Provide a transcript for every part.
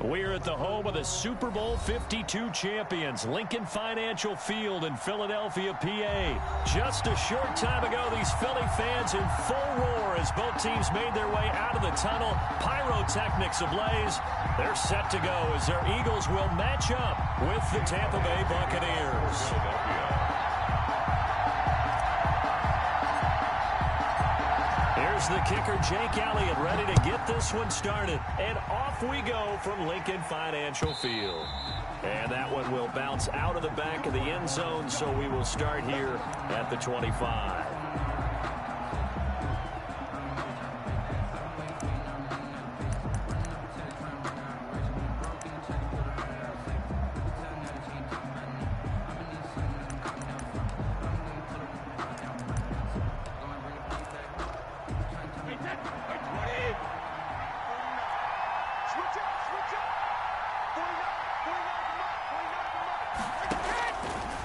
We're at the home of the Super Bowl 52 champions, Lincoln Financial Field in Philadelphia, PA. Just a short time ago, these Philly fans in full roar as both teams made their way out of the tunnel. Pyrotechnics ablaze. They're set to go as their Eagles will match up with the Tampa Bay Buccaneers. Here's the kicker, Jake Elliott, ready to get this one started. And off we go from Lincoln Financial Field. And that one will bounce out of the back of the end zone, so we will start here at the 25.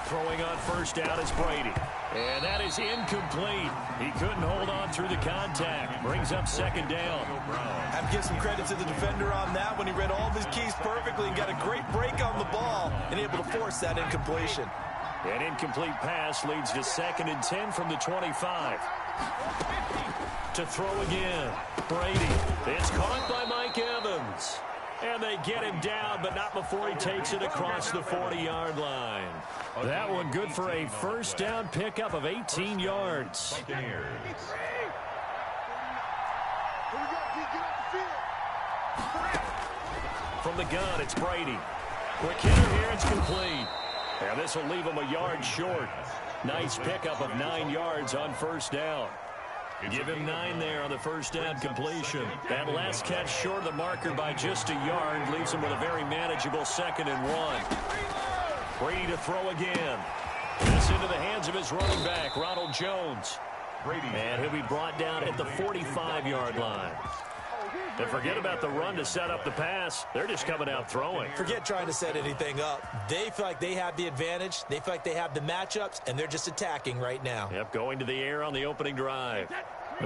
Throwing on first down is Brady. And that is incomplete. He couldn't hold on through the contact. Brings up second down. I have to give some credit to the defender on that when he read all of his keys perfectly and got a great break on the ball and able to force that incompletion. An incomplete pass leads to 2nd and 10 from the 25. To throw again. Brady. It's caught by Mike Evans. And they get him down, but not before he takes it across the 40-yard line. That one good for a first down pickup of 18 yards. From the gun, it's Brady. Quick hitter here, it's complete. And this will leave him a yard short. Nice pickup of 9 yards on first down. Give him 9 there on the first down completion. That last catch short of the marker by just a yard leaves him with a very manageable 2nd and 1. Brady to throw again. This into the hands of his running back, Ronald Jones. And he'll be brought down at the 45-yard line. And forget about the run to set up the pass. They're just coming out throwing. Forget trying to set anything up. They feel like they have the advantage. They feel like they have the matchups, and they're just attacking right now. Yep, going to the air on the opening drive.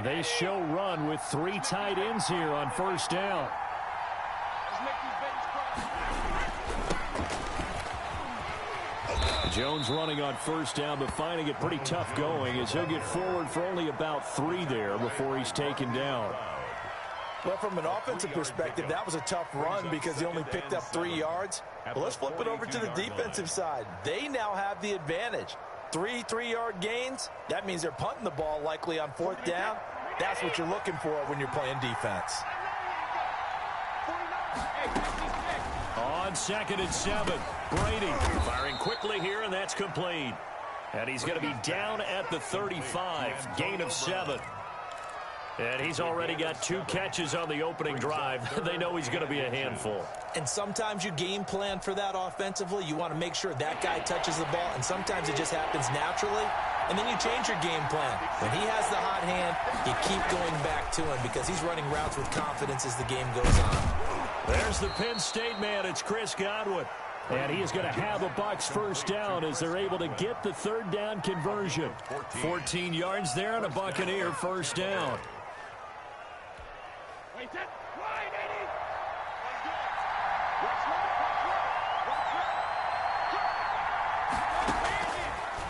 They show run with 3 tight ends here on first down. Jones running on first down, but finding it pretty tough going as he'll get forward for only about 3 there before he's taken down. Well, from an offensive perspective, that was a tough run because he only picked up 3 yards. Well, let's flip it over to the defensive side. They now have the advantage. 3 3-yard gains, that means they're punting the ball likely on 4th down. That's what you're looking for when you're playing defense. On 2nd and 7, Brady firing quickly here, and that's complete. And he's going to be down at the 35, gain of 7. And he's already got 2 catches on the opening drive. They know he's going to be a handful. And sometimes you game plan for that offensively. You want to make sure that guy touches the ball, and sometimes it just happens naturally. And then you change your game plan. When he has the hot hand, you keep going back to him because he's running routes with confidence as the game goes on. There's the Penn State man. It's Chris Godwin. And he is going to have a Bucs first down as they're able to get the 3rd down conversion. 14 yards there on a Buccaneer first down.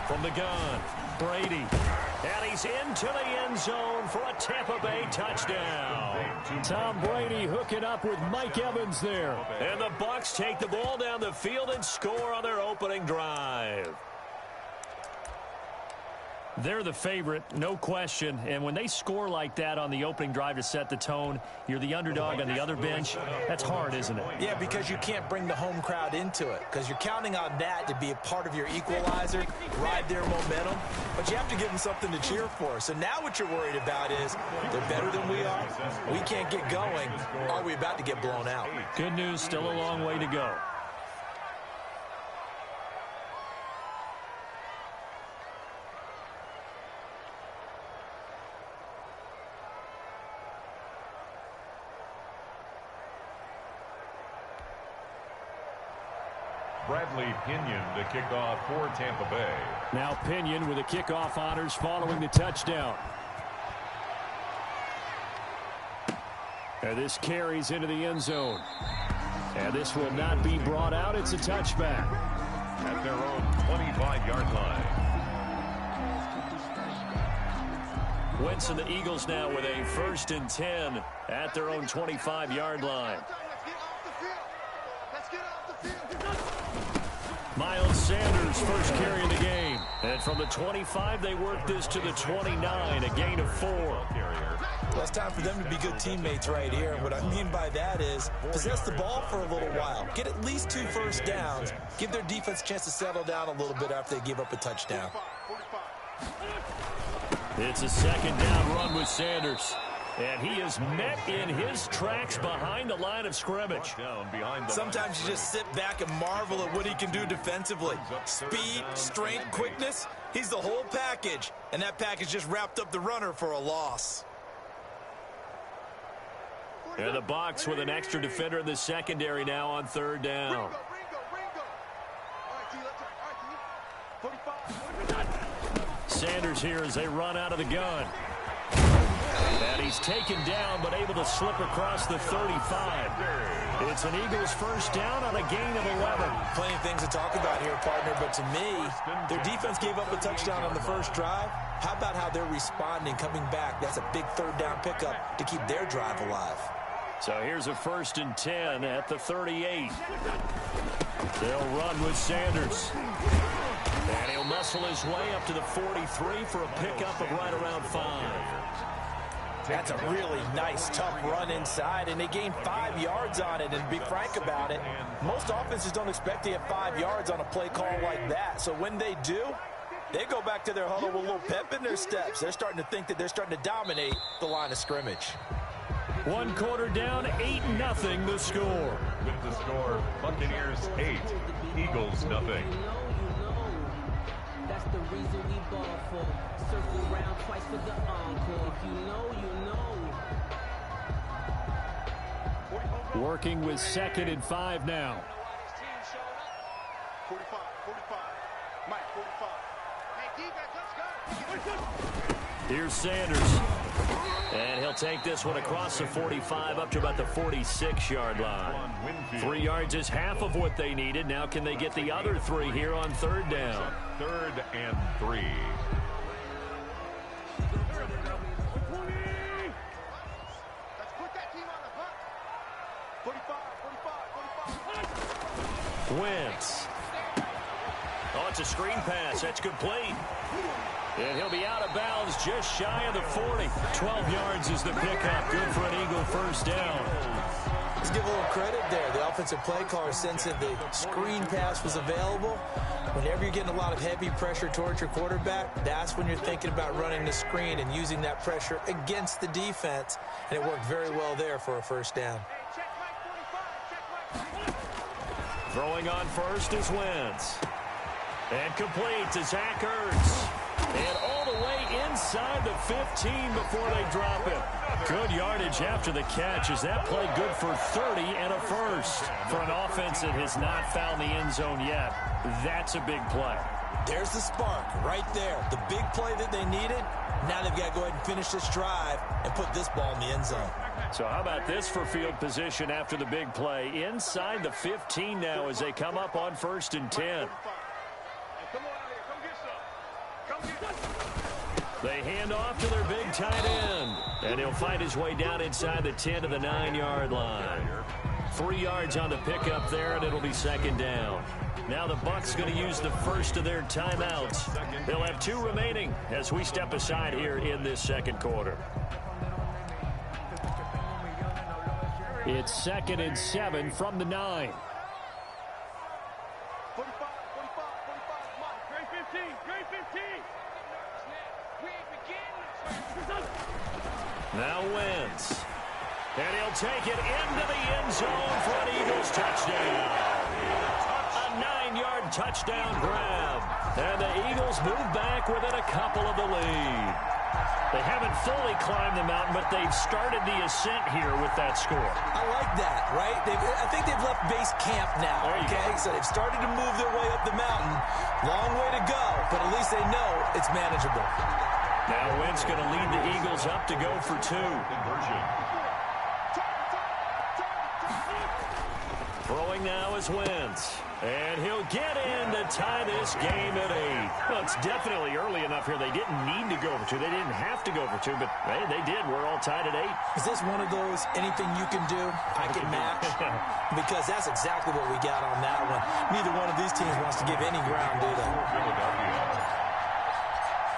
From the gun, Brady. And he's into the end zone for a Tampa Bay touchdown. Tom Brady hooking up with Mike Evans there. And the Bucs take the ball down the field and score on their opening drive. They're the favorite, no question. And when they score like that on the opening drive to set the tone, you're the underdog on the other bench. That's hard, isn't it? Yeah, because you can't bring the home crowd into it. Because you're counting on that to be a part of your equalizer, ride their momentum. But you have to give them something to cheer for. So now what you're worried about is they're better than we are. We can't get going. Are we about to get blown out? Good news, still a long way to go. Bradley Pinion to kick off for Tampa Bay. Now Pinion with the kickoff honors following the touchdown. And this carries into the end zone. And this will not be brought out. It's a touchback. At their own 25-yard line. Wentz and the Eagles now with a 1st and 10 at their own 25-yard line. Miles Sanders first carry of the game. And from the 25, they work this to the 29, a gain of 4. Well, it's time for them to be good teammates right here. What I mean by that is possess the ball for a little while. Get at least 2 first downs. Give their defense a chance to settle down a little bit after they give up a touchdown. It's a 2nd down run with Sanders. And he is met in his tracks behind the line of scrimmage. Sometimes you just sit back and marvel at what he can do defensively. Speed, strength, quickness. He's the whole package. And that package just wrapped up the runner for a loss. And the box with an extra defender in the secondary now on 3rd down. Sanders here as they run out of the gun. And he's taken down but able to slip across the 35. It's an Eagles 1st down on a gain of 11. Plenty of things to talk about here, partner, but to me, their defense gave up a touchdown on the first drive. How about how they're responding, coming back? That's a big 3rd down pickup to keep their drive alive. So here's a 1st and 10 at the 38. They'll run with Sanders. And he'll muscle his way up to the 43 for a pickup of right around 5. That's a really nice, tough run inside, and they gained 5 yards on it. And to be frank about it, most offenses don't expect to get 5 yards on a play call like that. So when they do, they go back to their huddle with a little pep in their steps. They're starting to think that they're starting to dominate the line of scrimmage. 1 quarter down, 8-0 the score. With the score, Buccaneers 8, Eagles 0. That's the reason we ball for. Circle round twice for the encore. If you know, you know. Working with 2nd and 5 now. 45. Mike, 45. Hey, defense, let's go. Here's Sanders. And he'll take this one across the 45 up to about the 46-yard line. 3 yards is half of what they needed. Now can they get the other 3 here on 3rd down? 3rd and 3. Let's put that team on the hunt. 45. Wentz. Oh, it's a screen pass. That's complete. And he'll be out of bounds just shy of the 40. 12 yards is the pickup. Good for an Eagle 1st down. Let's give a little credit there. The offensive play caller sensed that the screen pass was available. Whenever you're getting a lot of heavy pressure towards your quarterback, that's when you're thinking about running the screen and using that pressure against the defense. And it worked very well there for a 1st down. Throwing on first is Wentz. And complete to Zach Ertz. And all the way inside the 15 before they drop it. Good yardage after the catch. Is that play good for 30 and a 1st? For an offense that has not found the end zone yet, that's a big play. There's the spark right there. The big play that they needed. Now they've got to go ahead and finish this drive and put this ball in the end zone. So how about this for field position after the big play? Inside the 15 now as they come up on 1st and 10. They hand off to their big tight end. And he'll find his way down inside the 10 to the 9-yard line. 3 yards on the pickup there, and it'll be 2nd down. Now the Bucs going to use the first of their timeouts. They'll have 2 remaining as we step aside here in this 2nd quarter. It's 2nd and 7 from the 9. 45. Grade 15. Now Wentz. And he'll take it into the end zone for an Eagles touchdown. A 9-yard touchdown grab. And the Eagles move back within a couple of the lead. They haven't fully climbed the mountain, but they've started the ascent here with that score. I like that, right? I think they've left base camp now, okay? So they've started to move their way up the mountain. Long way to go, but at least they know it's manageable. Now Wentz going to lead the Eagles up to go for 2. throwing now is Wentz. And he'll get in to tie this game at 8. Well, it's definitely early enough here. They didn't need to go for 2. They didn't have to go for 2, but hey, they did. We're all tied at 8. Is this one of those anything you can do, I can match? Because that's exactly what we got on that one. Neither one of these teams wants to give any ground, do they?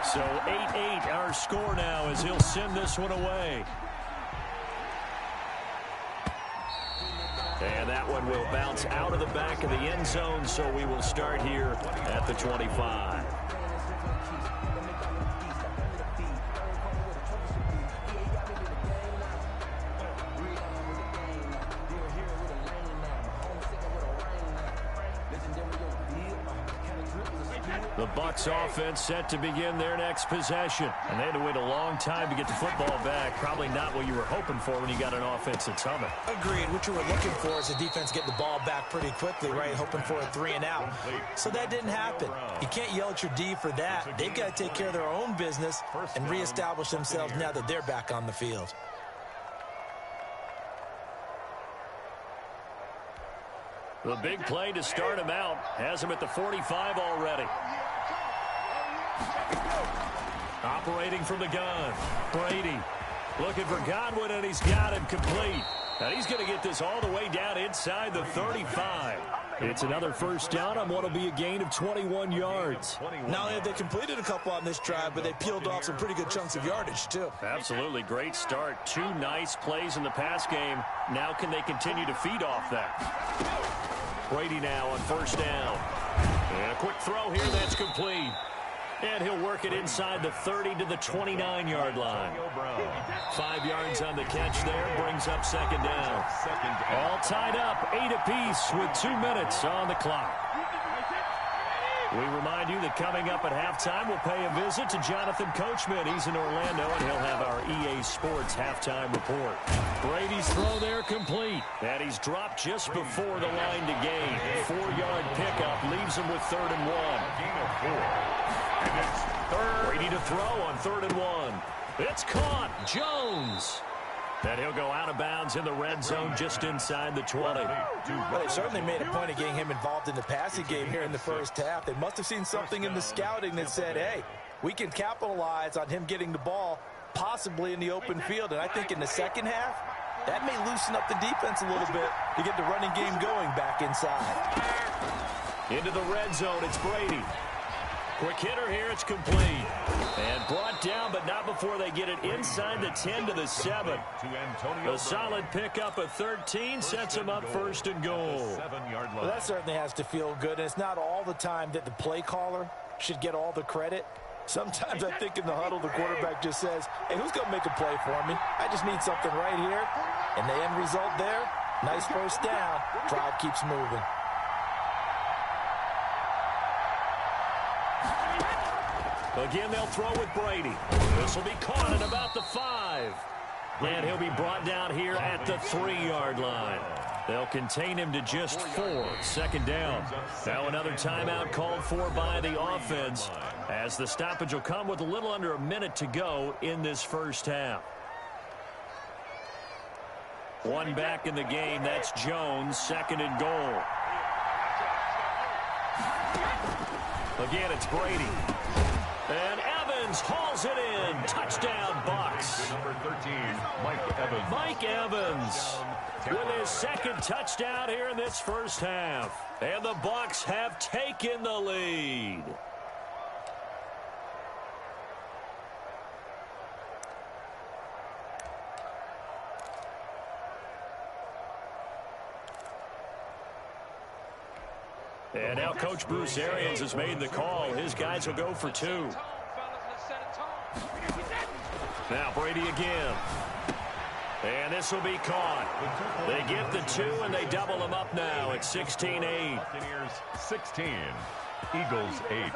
So 8-8 our score now as he'll send this one away. And that one will bounce out of the back of the end zone, so we will start here at the 25. The Bucs offense set to begin their next possession. And they had to wait a long time to get the football back. Probably not what you were hoping for when you got an offense that's humming. Agreed. What you were looking for is the defense getting the ball back pretty quickly, right? Hoping for a 3 and out. So that didn't happen. You can't yell at your D for that. They've got to take care of their own business and reestablish themselves now that they're back on the field. The big play to start him out has him at the 45 already. Operating from the gun, Brady looking for Godwin, and he's got him complete. And he's going to get this all the way down inside the 35. It's another first down on what will be a gain of 21 yards. Not only have they completed a couple on this drive, but they peeled off some pretty good chunks of yardage, too. Absolutely great start. 2 nice plays in the pass game. Now can they continue to feed off that? Brady now on first down. And a quick throw here that's complete. And he'll work it inside the 30 to the 29-yard line. 5 yards on the catch there, brings up second down. All tied up, 8 apiece with 2 minutes on the clock. We remind you that coming up at halftime, we'll pay a visit to Jonathan Coachman. He's in Orlando, and he'll have our EA Sports halftime report. Brady's throw there complete. And he's dropped just before the line to gain. 4-yard pickup leaves him with 3rd and 1. Gain of 4. Brady to throw on 3rd and 1. It's caught. Jones. And he'll go out of bounds in the red zone just inside the 20. Well, they certainly made a point of getting him involved in the passing game here in the first half. They must have seen something in the scouting that said, hey, we can capitalize on him getting the ball possibly in the open field. And I think in the second half, that may loosen up the defense a little bit to get the running game going back inside. Into the red zone, it's Brady. Quick hitter here, it's complete. And brought down, but not before they get it inside the 10 to the 7. A solid pickup of 13 sets him up 1st and goal. Well, that certainly has to feel good. And it's not all the time that the play caller should get all the credit. Sometimes I think in the huddle, the quarterback just says, hey, who's going to make a play for me? I just need something right here. And the end result there, nice first down. Drive keeps moving. Again, they'll throw with Brady. This will be caught at about the 5. And he'll be brought down here at the 3-yard line. They'll contain him to just 4. 2nd down. Now another timeout called for by the offense, as the stoppage will come with a little under a minute to go in this first half. 1 back in the game. That's Jones. 2nd and goal. Again, it's Brady. And Evans hauls it in. Touchdown, Bucs. Number 13, Mike Evans. Mike Evans with his 2nd touchdown here in this first half. And the Bucs have taken the lead. And now Coach Bruce Arians has made the call. His guys will go for 2. Now Brady again. And this will be caught. They get the 2, and they double them up now. It's 16-8. Buccaneers 16, Eagles 8.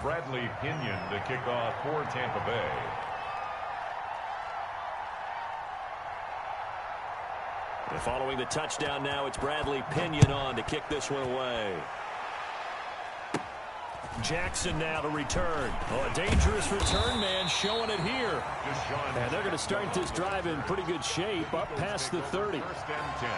Bradley Pinion to kick off for Tampa Bay. And following the touchdown now, it's Bradley Pinion on to kick this one away. Jackson now to return. Oh, a dangerous return man showing it here. And they're going to start this drive in pretty good shape up past the 30. First and 10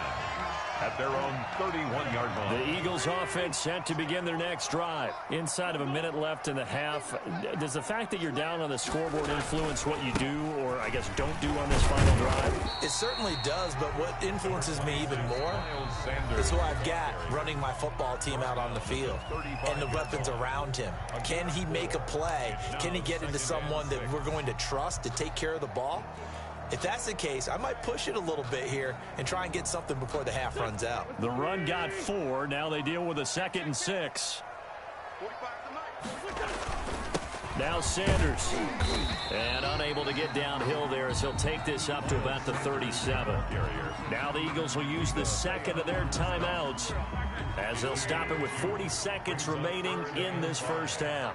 at their own 31-yard line. The Eagles offense set to begin their next drive. Inside of a minute left in the half, does the fact that you're down on the scoreboard influence what you do, or I guess don't do on this final drive? It certainly does, but what influences me even more is who I've got running my football team out on the field and the weapons around him. Can he make a play? Can he get into someone that we're going to trust to take care of the ball? If that's the case, I might push it a little bit here and try and get something before the half runs out. The run got 4. Now they deal with a 2nd and 6. Now Sanders. And unable to get downhill there as he'll take this up to about the 37. Now the Eagles will use the 2nd of their timeouts as they'll stop it with 40 seconds remaining in this first half.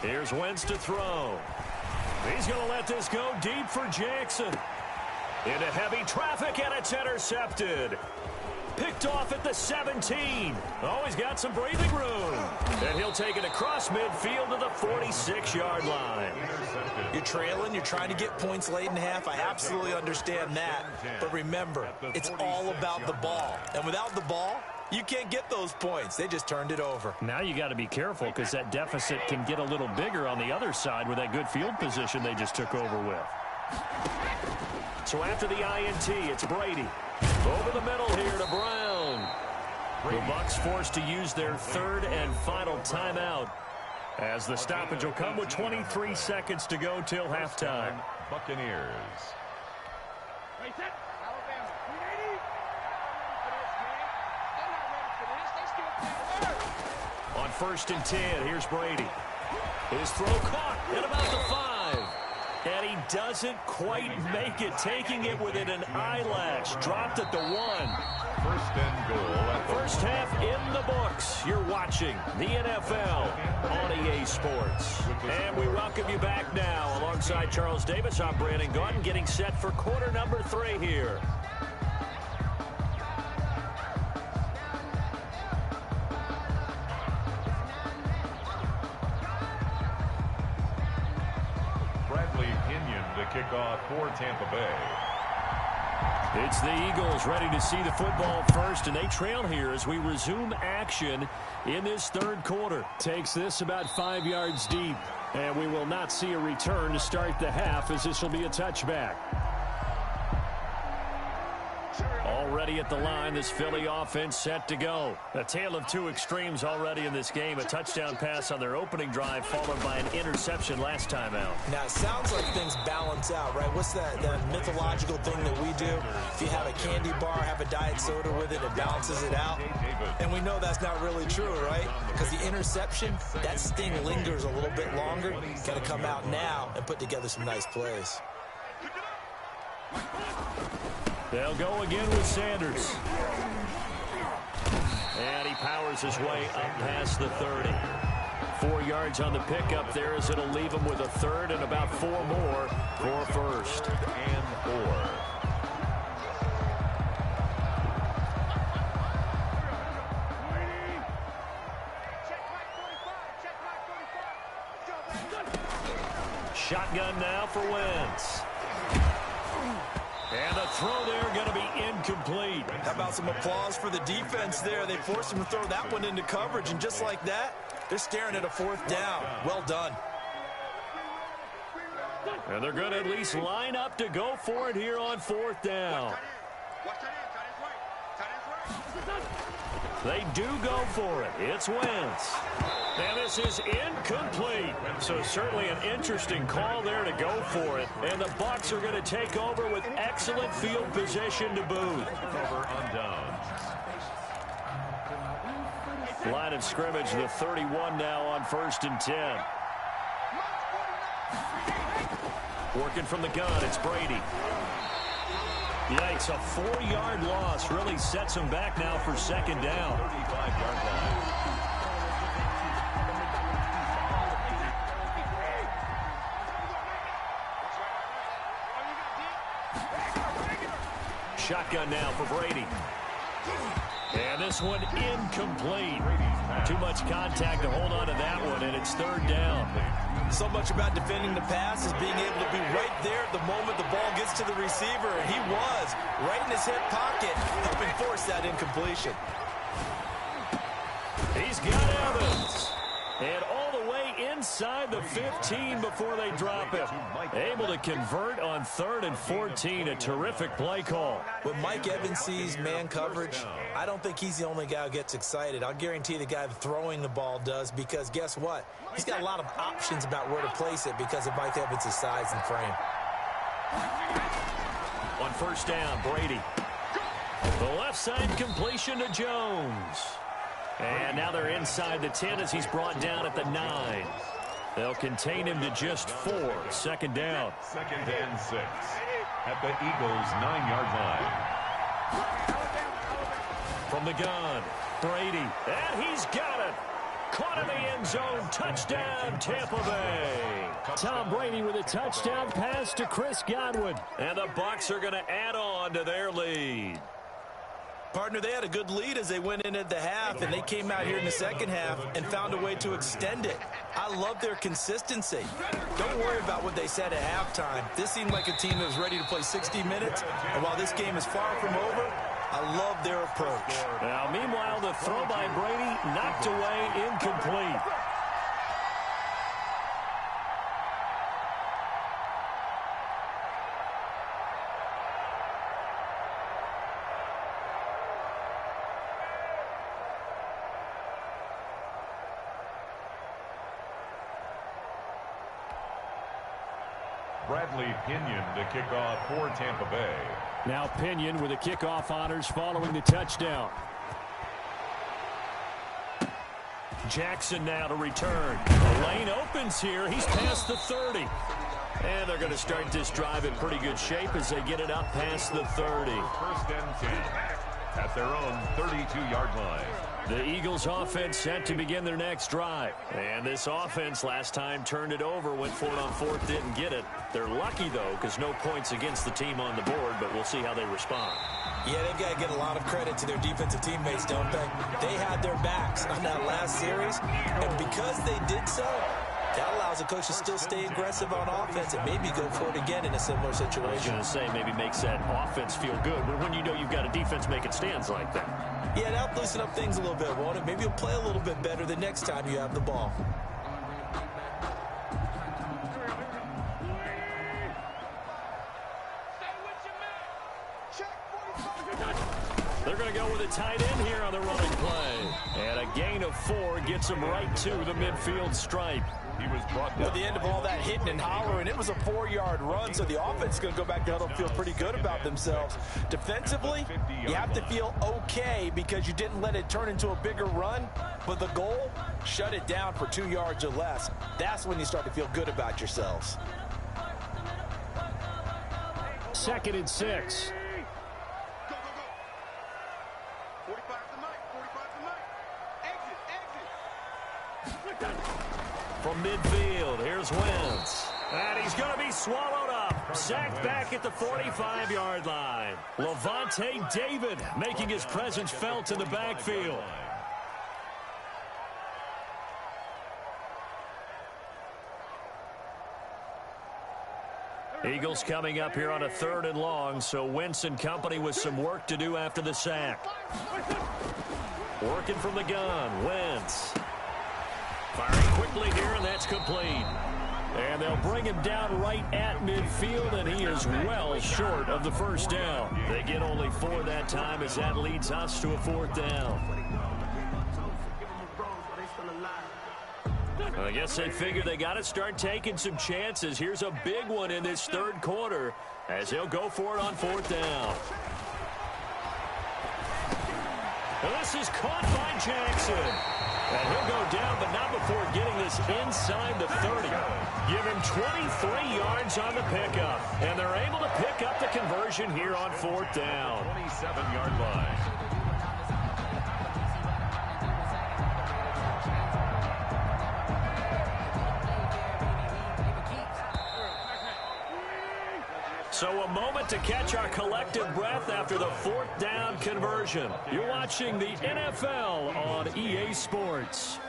Here's Wentz to throw. He's going to let this go deep for Jackson. Into heavy traffic, and it's intercepted. Picked off at the 17. Oh, he's got some breathing room. And he'll take it across midfield to the 46-yard line. You're trailing. You're trying to get points late in half. I absolutely understand that. But remember, it's all about the ball. And without the ball, you can't get those points. They just turned it over. Now you got to be careful because that deficit can get a little bigger on the other side with that good field position they just took over with. So after the INT, it's Brady. Over the middle here to Brown. The Bucs forced to use their 3rd and final timeout as the stoppage will come with 23 seconds to go till halftime. Buccaneers. On 1st and 10, here's Brady. His throw caught at about the 5. And he doesn't quite make it, taking it within an eyelash. Dropped at the 1. First and goal. First half in the books. You're watching the NFL on EA Sports. And we welcome you back now. Alongside Charles Davis, I'm Brandon Gordon, getting set for quarter number 3 here. Kickoff for Tampa Bay. It's the Eagles ready to see the football first, and they trail here as we resume action in this 3rd quarter. Takes this about 5 yards deep, and we will not see a return to start the half as this will be a touchback. Already at the line, this Philly offense set to go. A tale of 2 extremes already in this game. A touchdown pass on their opening drive followed by an interception last time out. Now, it sounds like things balance out, right? What's that mythological thing that we do? If you have a candy bar, have a diet soda with it, it balances it out. And we know that's not really true, right? Because the interception, that sting lingers a little bit longer. Got to come out now and put together some nice plays. They'll go again with Sanders. And he powers his way up past the 30. 4 yards on the pickup there as it'll leave him with a 3rd and about 4 more for 1st and 4. Shotgun now for Wentz. And the throw there going to be incomplete. How about some applause for the defense there? They forced him to throw that one into coverage, and just like that, they're staring at a 4th down. Well done. And they're going to at least line up to go for it here on 4th down. They do go for it. It's Wentz. And this is incomplete. So certainly an interesting call there to go for it. And the Bucs are going to take over with excellent field position to boot. Over on downs. Line of scrimmage, the 31 now on 1st and 10. Working from the gun, it's Brady. Yikes, a 4-yard loss really sets him back now for 2nd down. 35-yard line. Shotgun now for Brady. And this one incomplete. Too much contact to hold on to that one, and it's third down. So much about defending the pass is being able to be right there at the moment the ball gets to the receiver, and he was right in his hip pocket, helping force that incompletion. He's got Evans. And all the way inside the 15 before they drop it. Able to convert on 3rd and 14. A terrific play call. When Mike Evans sees man coverage, I don't think he's the only guy who gets excited. I'll guarantee the guy throwing the ball does, because guess what? He's got a lot of options about where to place it because of Mike Evans' size and frame. On first down, Brady. The left side completion to Jones. And now they're inside the 10 as he's brought down at the 9. They'll contain him to just 4. Second down. 2nd and 6 at the Eagles' 9-yard line. From the gun, Brady. And he's got it. Caught in the end zone. Touchdown, Tampa Bay. Tom Brady with a touchdown pass to Chris Godwin. And the Bucs are going to add on to their lead. Partner, they had a good lead as they went into the half, and they came out here in the second half and found a way to extend it. I love their consistency. Don't worry about what they said at halftime. This seemed like a team that was ready to play 60 minutes, and while this game is far from over, I love their approach. Now, meanwhile, the throw by Brady knocked away, incomplete. Bradley Pinion to kick off for Tampa Bay. Now Pinion with the kickoff honors following the touchdown. Jackson now to return. The lane opens here. He's past the 30. And they're going to start this drive in pretty good shape as they get it up past the 30. 1st and 10 at their own 32-yard line. The Eagles offense set to begin their next drive. And this offense last time turned it over, went for it on 4th, didn't get it. They're lucky, though, because no points against the team on the board, but we'll see how they respond. Yeah, they've got to get a lot of credit to their defensive teammates, don't they? They had their backs on that last series, and because they did so, that allows the coach to still stay aggressive on offense and maybe go for it again in a similar situation. I was going to say maybe makes that offense feel good, but when you know you've got a defense making stands like that. Yeah, that'll loosen up things a little bit, won't it? Maybe you'll play a little bit better the next time you have the ball. They're going to go with a tight end here on the running play. And a gain of 4 gets them right to the midfield stripe. He was brought down. At the end of all that hitting and hollering, it was a 4-yard run, so the offense is going to go back to huddle, feel pretty good about themselves. Defensively, you have to feel okay because you didn't let it turn into a bigger run, but the goal, shut it down for 2 yards or less. That's when you start to feel good about yourselves. 2nd and 6. Go, go, go. 45 to Mike. 45 to Mike. Exit, exit. From midfield, here's Wentz. And he's going to be swallowed up. Sacked back at the 45-yard line. Levante David making his presence felt in the backfield. Eagles coming up here on a 3rd and long, so Wentz and company with some work to do after the sack. Working from the gun, Wentz. Firing quickly here, and that's complete. And they'll bring him down right at midfield, and he is well short of the first down. They get only 4 that time as that leads us to a 4th down. I guess they figure they got to start taking some chances. Here's a big one in this 3rd quarter as he'll go for it on 4th down. And this is caught by Jackson. And he'll go down, but not before getting this inside the 30. Give him 23 yards on the pickup. And they're able to pick up the conversion here on 4th down. 27-yard line. So a moment to catch our collective breath after the 4th down conversion. You're watching the NFL on EA Sports.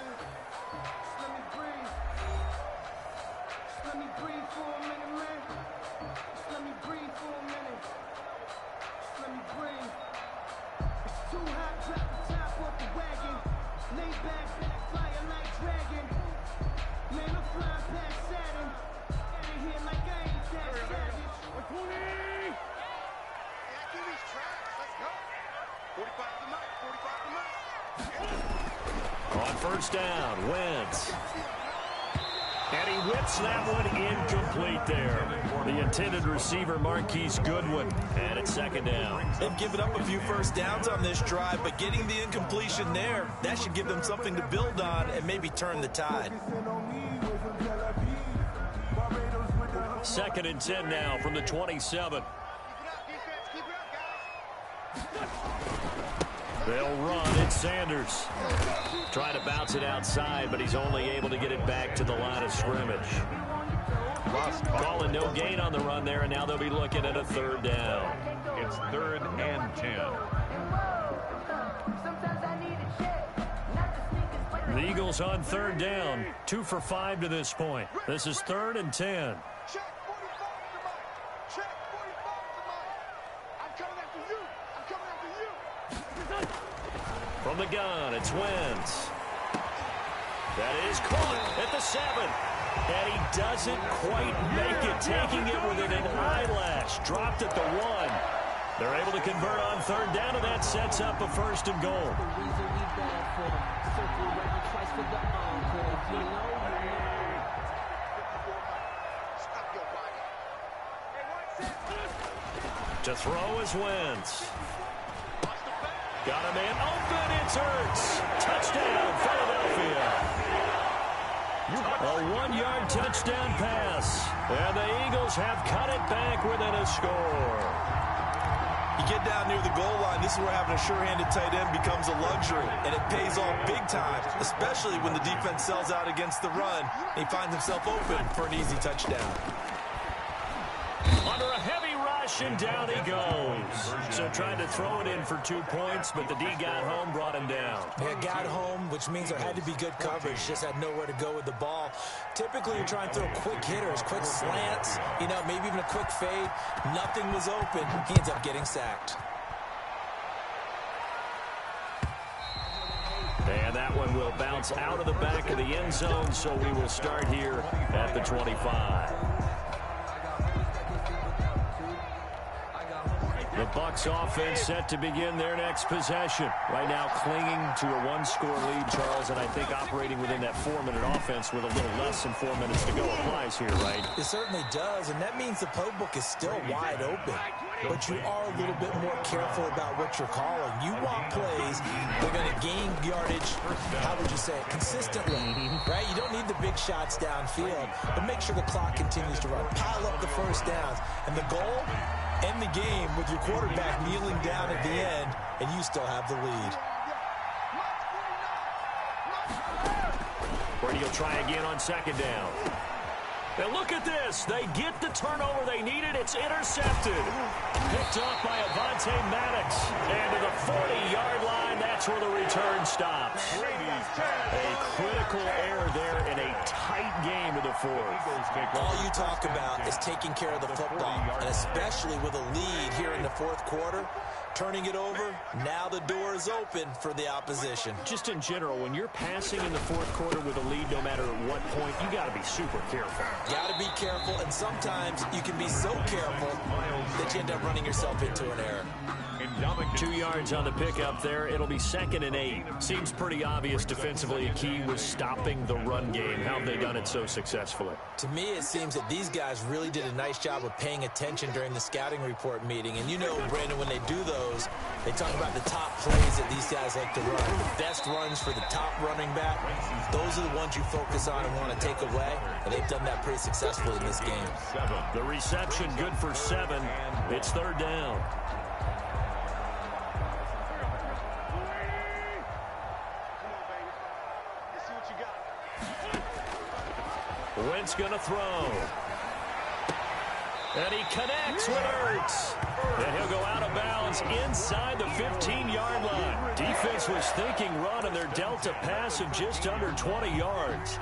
On first down, Wentz. And he whips that one incomplete there. The intended receiver, Marquise Goodwin. And it's 2nd down. They've given up a few first downs on this drive, but getting the incompletion there, that should give them something to build on and maybe turn the tide. 2nd and 10 now from the 27. They'll run. It's Sanders. Trying to bounce it outside, but he's only able to get it back to the line of scrimmage. Calling no gain on the run there, and now they'll be looking at a 3rd down. It's 3rd and 10. The Eagles on 3rd down. 2 for 5 to this point. This is 3rd and 10. From the gun, it's Wentz. That is caught at the 7. And he doesn't quite make it, taking it within an eyelash. Dropped at the 1. They're able to convert on 3rd down, and that sets up a 1st and goal. To throw is Wentz. Got a man open. It's Hurts. Touchdown, Philadelphia. A 1-yard touchdown pass. And the Eagles have cut it back within a score. You get down near the goal line, this is where having a sure-handed tight end becomes a luxury. And it pays off big time, especially when the defense sells out against the run. He finds himself open for an easy touchdown. Under a heavy rush, and down he goes. So trying to throw it in for 2 points, but the D got home, brought him down. Yeah, got home, which means there had to be good coverage. Just had nowhere to go with the ball. Typically, you try and throw quick hitters, quick slants, you know, maybe even a quick fade. Nothing was open. He ends up getting sacked. And that one will bounce out of the back of the end zone, so we will start here at the 25. The Bucs offense set to begin their next possession. Right now clinging to a 1-score lead, Charles, and I think operating within that 4-minute offense with a little less than 4 minutes to go applies here, right? It certainly does, and that means the playbook is still wide open. But you are a little bit more careful about what you're calling. You want plays that are going to gain yardage, how would you say it, consistently, right? You don't need the big shots downfield, but make sure the clock continues to run. Pile up the first downs, and the goal, end the game with your quarterback kneeling down at the end, and you still have the lead. Brady will try again on 2nd down. Now look at this. They get the turnover they needed. It's intercepted. Picked off by Avonte Maddox. And to the 40-yard line, that's where the return stops. A critical error there in a tight game of the 4th. All you talk about is taking care of the football, and especially with a lead here in the 4th quarter. Turning it over, now the door is open for the opposition. Just in general, when you're passing in the 4th quarter with a lead, no matter at what point, you got to be super careful. Got to be careful, and sometimes you can be so careful that you end up running yourself into an error. 2 yards on the pickup there. It'll be 2nd and 8. Seems pretty obvious defensively. A key was stopping the run game. How have they done it so successfully? To me, it seems that these guys really did a nice job of paying attention during the scouting report meeting. And you know, Brandon, when they do those, they talk about the top plays that these guys like to run. The best runs for the top running back. Those are the ones you focus on and want to take away. And they've done that pretty successfully in this game. The reception good for 7. It's 3rd down. Wentz going to throw. And he connects with Ertz. And he'll go out of bounds inside the 15-yard line. Defense was thinking run, and they're dealt a pass of just under 20 yards.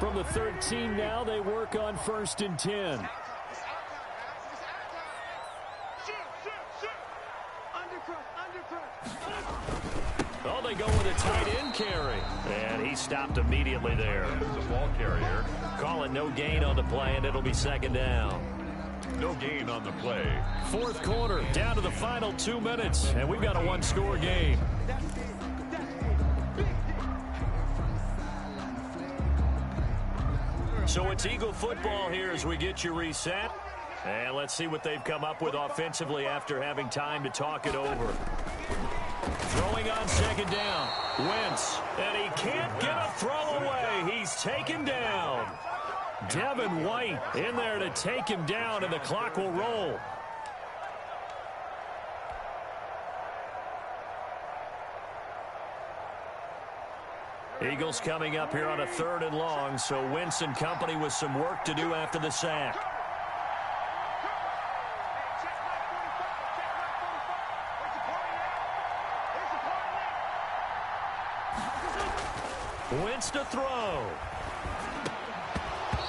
From the 13 now, they work on 1st and 10. Oh, they go with a tight end carry. And he stopped immediately there. The ball carrier. Call it no gain on the play, and it'll be 2nd down. No gain on the play. 4th quarter, down to the final 2 minutes, and we've got a one-score game. So it's Eagle football here as we get you reset. And let's see what they've come up with offensively after having time to talk it over. Throwing on 2nd down. Wentz. And he can't get a throw away. He's taken down. Devin White in there to take him down, and the clock will roll. Eagles coming up here on a 3rd and long, so Wentz and company with some work to do after the sack. Wentz to throw.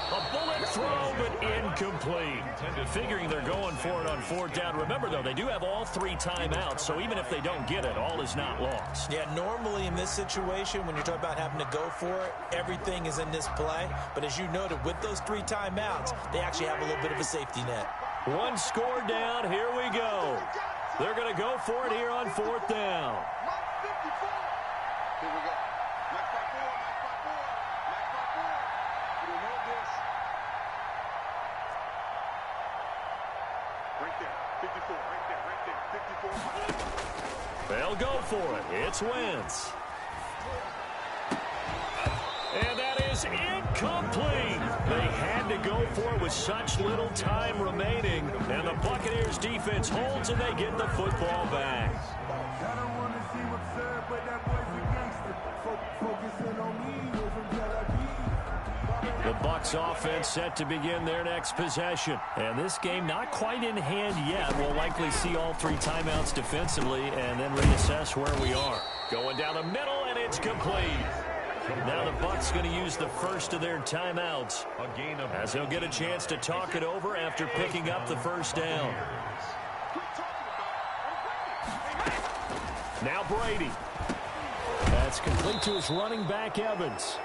A bullet throw, but incomplete. Figuring they're going for it on 4th down. Remember, though, they do have all 3 timeouts, so even if they don't get it, all is not lost. Yeah, normally in this situation, when you're talking about having to go for it, everything is in this play. But as you noted, with those 3 timeouts, they actually have a little bit of a safety net. 1 score down. Here we go. They're going to go for it here on 4th down. Here we go. They'll go for it. It's Wentz. And that is incomplete. They had to go for it with such little time remaining. And the Buccaneers defense holds, and they get the football back. The Bucs offense set to begin their next possession. And this game not quite in hand yet. We'll likely see all 3 timeouts defensively and then reassess where we are. Going down the middle, and it's complete. Now the Bucs going to use the first of their timeouts as they'll get a chance to talk it over after picking up the 1st down. Now Brady. That's complete to his running back, Evans.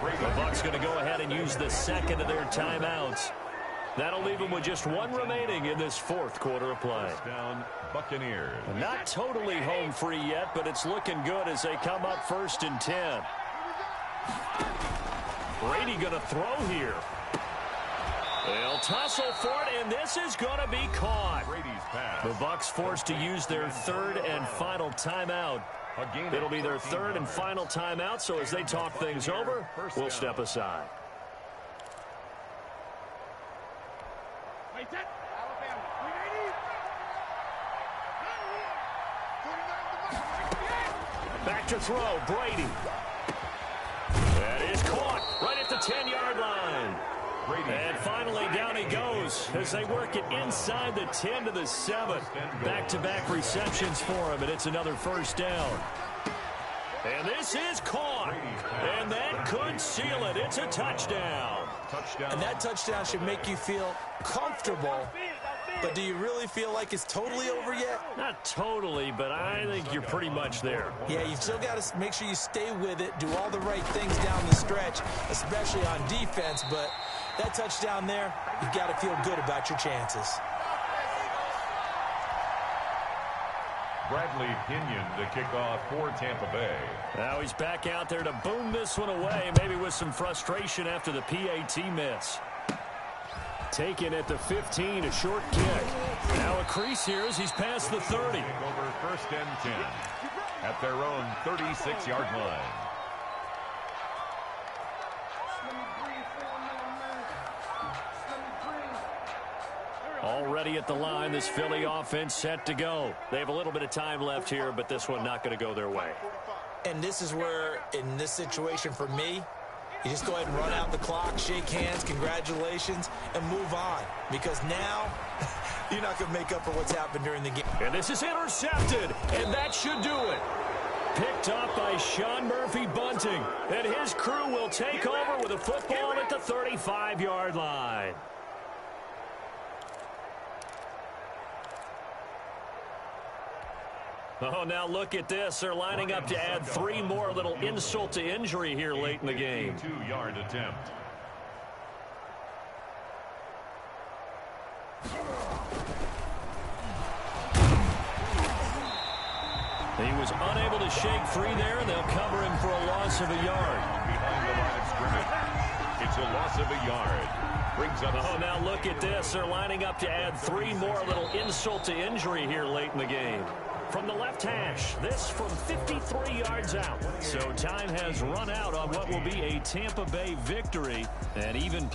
The Bucs going to go ahead and use the 2nd of their timeouts. That'll leave them with just 1 remaining in this 4th quarter of play. Down Buccaneers. Not totally home free yet, but it's looking good as they come up 1st and 10. Brady going to throw here. They'll tussle for it, and this is going to be caught. Brady's pass. The Bucs forced to use their 3rd and final timeout. It'll be their 3rd and final timeout, so as they talk things over, we'll step aside. Back to throw, Brady. That is caught right at the 10-yard line. And finally, down he goes as they work it inside the 10 to the 7. Back-to-back receptions for him, and it's another 1st down. And this is caught. And that could seal it. It's a touchdown. And that touchdown should make you feel comfortable. But do you really feel like it's totally over yet? Not totally, but I think you're pretty much there. Yeah, you've still got to make sure you stay with it, do all the right things down the stretch, especially on defense. But that touchdown there, you've got to feel good about your chances. Bradley Pinion to kick off for Tampa Bay. Now he's back out there to boom this one away, maybe with some frustration after the PAT miss. Taken at the 15, a short kick. Now a crease here as he's past the 30. Over 1st and 10 at their own 36-yard line. Already at the line, this Philly offense set to go. They have a little bit of time left here, but this one not going to go their way. And this is where, in this situation for me, You just go ahead and run out the clock, shake hands, congratulations, and move on. Because now, you're not going to make up for what's happened during the game. And this is intercepted, and that should do it. Picked up by Sean Murphy Bunting. And his crew will take over with a football at the 35-yard line. Oh, now look at this. They're lining up to add 3 more, a little insult to injury here late in the game. 2-yard attempt. He was unable to shake free there, and they'll cover him for a loss of a yard. Behind the line of scrimmage. It's a loss of a yard. Brings up. Oh, now look at this. They're lining up to add 3 more, a little insult to injury here late in the game. From the left hash, this from 53 yards out. So time has run out on what will be a Tampa Bay victory, and even